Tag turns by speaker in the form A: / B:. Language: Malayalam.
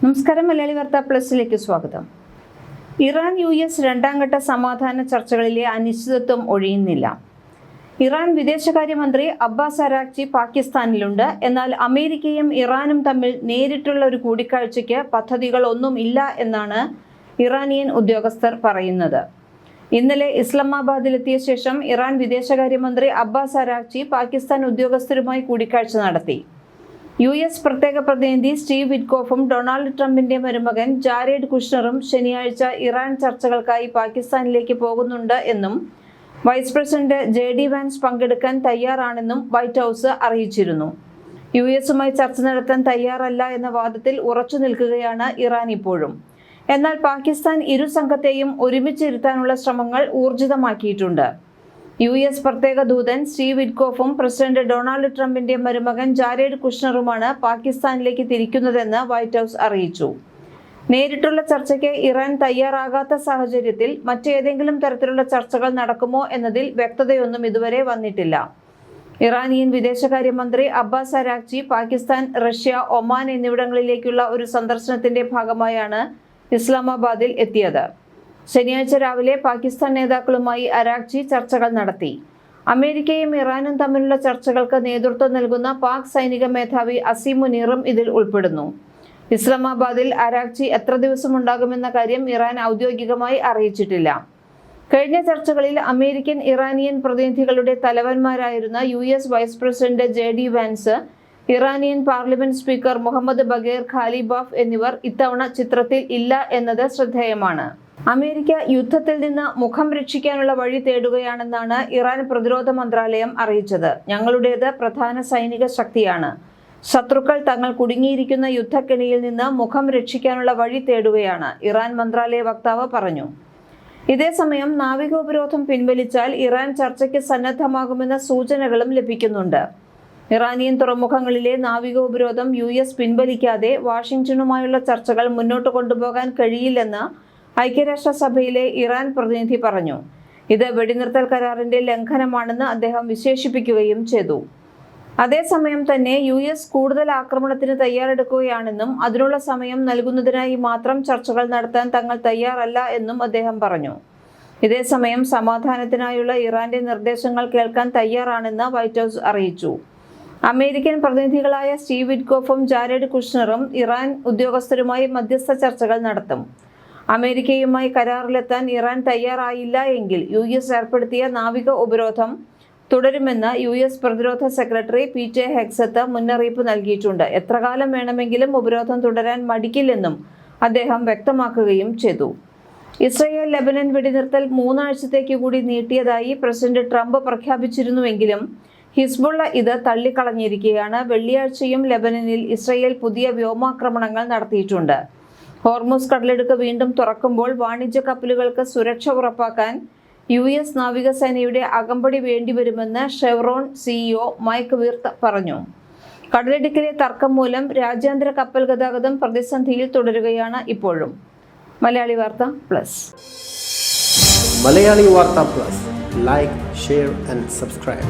A: നമസ്കാരം. മലയാളി വാർത്താ പ്ലസിലേക്ക് സ്വാഗതം. ഇറാൻ US രണ്ടാംഘട്ട സമാധാന ചർച്ചകളിലെ അനിശ്ചിതത്വം ഒഴിയുന്നില്ല. ഇറാൻ വിദേശകാര്യമന്ത്രി അബ്ബാസ് അരാഗ്ചി പാകിസ്ഥാനിലുണ്ട്. എന്നാൽ അമേരിക്കയും ഇറാനും തമ്മിൽ നേരിട്ടുള്ള ഒരു കൂടിക്കാഴ്ചയ്ക്ക് പദ്ധതികളൊന്നും ഇല്ല എന്നാണ് ഇറാനിയൻ ഉദ്യോഗസ്ഥർ പറയുന്നത്. ഇന്നലെ ഇസ്ലാമാബാദിലെത്തിയ ശേഷം ഇറാൻ വിദേശകാര്യമന്ത്രി അബ്ബാസ് അരാഗ്ചി പാകിസ്ഥാൻ ഉദ്യോഗസ്ഥരുമായി കൂടിക്കാഴ്ച നടത്തി. US പ്രത്യേക പ്രതിനിധി സ്റ്റീവ് വിറ്റ്കോഫും ഡൊണാൾഡ് ട്രംപിന്റെ മരുമകൻ ജാരേഡ് കുഷ്ണറും ശനിയാഴ്ച ഇറാൻ ചർച്ചകൾക്കായി പാകിസ്ഥാനിലേക്ക് പോകുന്നുണ്ട് എന്നും വൈസ് പ്രസിഡന്റ് JD വാൻസ് പങ്കെടുക്കാൻ തയ്യാറാണെന്നും വൈറ്റ് ഹൗസ് അറിയിച്ചിരുന്നു. USുമായി ചർച്ച നടത്താൻ തയ്യാറല്ല എന്ന വാദത്തിൽ ഉറച്ചു നിൽക്കുകയാണ് ഇറാൻ ഇപ്പോഴും. എന്നാൽ പാകിസ്ഥാൻ ഇരു സംഘത്തെയും ഒരുമിച്ചിരുത്താനുള്ള ശ്രമങ്ങൾ ഊർജിതമാക്കിയിട്ടുണ്ട്. US പ്രത്യേക ദൂതൻ സ്റ്റീവ് വിറ്റ്കോഫും പ്രസിഡന്റ് ഡൊണാൾഡ് ട്രംപിന്റെ മരുമകൻ ജാരേഡ് കുഷ്ണറുമാണ് പാകിസ്ഥാനിലേക്ക് തിരിക്കുന്നതെന്ന് വൈറ്റ് ഹൗസ് അറിയിച്ചു. നേരിട്ടുള്ള ചർച്ചയ്ക്ക് ഇറാൻ തയ്യാറാകാത്ത സാഹചര്യത്തിൽ മറ്റേതെങ്കിലും തരത്തിലുള്ള ചർച്ചകൾ നടക്കുമോ എന്നതിൽ വ്യക്തതയൊന്നും ഇതുവരെ വന്നിട്ടില്ല. ഇറാനിയൻ വിദേശകാര്യമന്ത്രി Abbas Araghchi Pakistan, Russia, Oman എന്നിവിടങ്ങളിലേക്കുള്ള ഒരു സന്ദർശനത്തിന്റെ ഭാഗമായാണ് ഇസ്ലാമാബാദിൽ എത്തിയത്. ശനിയാഴ്ച രാവിലെ പാകിസ്ഥാൻ നേതാക്കളുമായി അരാഗ്ചി ചർച്ചകൾ നടത്തി. അമേരിക്കയും ഇറാനും തമ്മിലുള്ള ചർച്ചകൾക്ക് നേതൃത്വം നൽകുന്ന പാക് സൈനിക മേധാവി അസീം മുനീറും ഇതിൽ ഉൾപ്പെടുന്നു. ഇസ്ലാമാബാദിൽ അരാഗ്ചി എത്ര ദിവസം ഉണ്ടാകുമെന്ന കാര്യം ഇറാൻ ഔദ്യോഗികമായി അറിയിച്ചിട്ടില്ല. കഴിഞ്ഞ ചർച്ചകളിൽ അമേരിക്കൻ, ഇറാനിയൻ പ്രതിനിധികളുടെ തലവന്മാരായിരുന്ന US vice president JD Vance, Iranian parliament speaker Mohammad Bagher Ghalibaf എന്നിവർ ഇത്തവണ ചിത്രത്തിൽ ഇല്ല എന്നത് ശ്രദ്ധേയമാണ്. അമേരിക്ക യുദ്ധത്തിൽ നിന്ന് മുഖം രക്ഷിക്കാനുള്ള വഴി തേടുകയാണെന്നാണ് ഇറാൻ പ്രതിരോധ മന്ത്രാലയം അറിയിച്ചത്. ഞങ്ങളുടേത് പ്രധാന സൈനിക ശക്തിയാണ്. ശത്രുക്കൾ തങ്ങൾ കുടുങ്ങിയിരിക്കുന്ന യുദ്ധക്കെണിയിൽ നിന്ന് മുഖം രക്ഷിക്കാനുള്ള വഴി തേടുകയാണ്, ഇറാൻ മന്ത്രാലയ വക്താവ് പറഞ്ഞു. ഇതേസമയം നാവികോപരോധം പിൻവലിച്ചാൽ ഇറാൻ ചർച്ചയ്ക്ക് സന്നദ്ധമാകുമെന്ന സൂചനകളും ലഭിക്കുന്നുണ്ട്. ഇറാനിയൻ തുറമുഖങ്ങളിലെ നാവികോപരോധം US പിൻവലിക്കാതെ വാഷിംഗ്ടണുമായുള്ള ചർച്ചകൾ മുന്നോട്ട് കൊണ്ടുപോകാൻ കഴിയില്ലെന്ന് ഐക്യരാഷ്ട്രസഭയിലെ ഇറാൻ പ്രതിനിധി പറഞ്ഞു. ഇത് വെടിനിർത്തൽ കരാറിന്റെ ലംഘനമാണെന്ന് അദ്ദേഹം വിശേഷിപ്പിക്കുകയും ചെയ്തു. അതേസമയം തന്നെ US കൂടുതൽ ആക്രമണത്തിന് തയ്യാറെടുക്കുകയാണെന്നും അതിനുള്ള സമയം നൽകുന്നതിനായി മാത്രം ചർച്ചകൾ നടത്താൻ തങ്ങൾ തയ്യാറല്ല എന്നും അദ്ദേഹം പറഞ്ഞു. ഇതേസമയം സമാധാനത്തിനായുള്ള ഇറാന്റെ നിർദ്ദേശങ്ങൾ കേൾക്കാൻ തയ്യാറാണെന്ന് വൈറ്റ് ഹൗസ് അറിയിച്ചു. അമേരിക്കൻ പ്രതിനിധികളായ സ്റ്റീവ് വിറ്റ്കോഫും ജാരേഡ് കുഷ്ണറും ഇറാൻ ഉദ്യോഗസ്ഥരുമായി മധ്യസ്ഥ ചർച്ചകൾ നടത്തും. അമേരിക്കയുമായി കരാറിലെത്താൻ ഇറാൻ തയ്യാറായില്ല എങ്കിൽ US ഏർപ്പെടുത്തിയ നാവിക ഉപരോധം തുടരുമെന്ന് US പ്രതിരോധ സെക്രട്ടറി PJ ഹെഗ്സത്ത് മുന്നറിയിപ്പ് നൽകിയിട്ടുണ്ട്. എത്രകാലം വേണമെങ്കിലും ഉപരോധം തുടരാൻ മടിക്കില്ലെന്നും അദ്ദേഹം വ്യക്തമാക്കുകയും ചെയ്തു. ഇസ്രയേൽ ലെബനൻ വെടിനിർത്തൽ 3 ആഴ്ചത്തേക്ക് കൂടി നീട്ടിയതായി പ്രസിഡന്റ് ട്രംപ് പ്രഖ്യാപിച്ചിരുന്നുവെങ്കിലും ഹിസ്ബുള്ള ഇത് തള്ളിക്കളഞ്ഞിരിക്കുകയാണ്. വെള്ളിയാഴ്ചയും ലെബനനിൽ ഇസ്രയേൽ പുതിയ വ്യോമാക്രമണങ്ങൾ നടത്തിയിട്ടുണ്ട്. ഹോർമുസ് കടലിടുക്ക് വീണ്ടും തുറക്കുമ്പോൾ വാണിജ്യ കപ്പലുകൾക്ക് സുരക്ഷ ഉറപ്പാക്കാൻ US നാവികസേനയുടെ അകമ്പടി വേണ്ടിവരുമെന്ന് ഷെവ്റോൺ CEO മൈക്ക് വീർത്ത് പറഞ്ഞു. കടലിടുക്കിലെ തർക്കം മൂലം രാജ്യാന്തര കപ്പൽ ഗതാഗതം പ്രതിസന്ധിയിൽ തുടരുകയാണ് ഇപ്പോഴും. മലയാളി വാർത്ത പ്ലസ്.
B: മലയാളി വാർത്ത plus. Like, share and subscribe.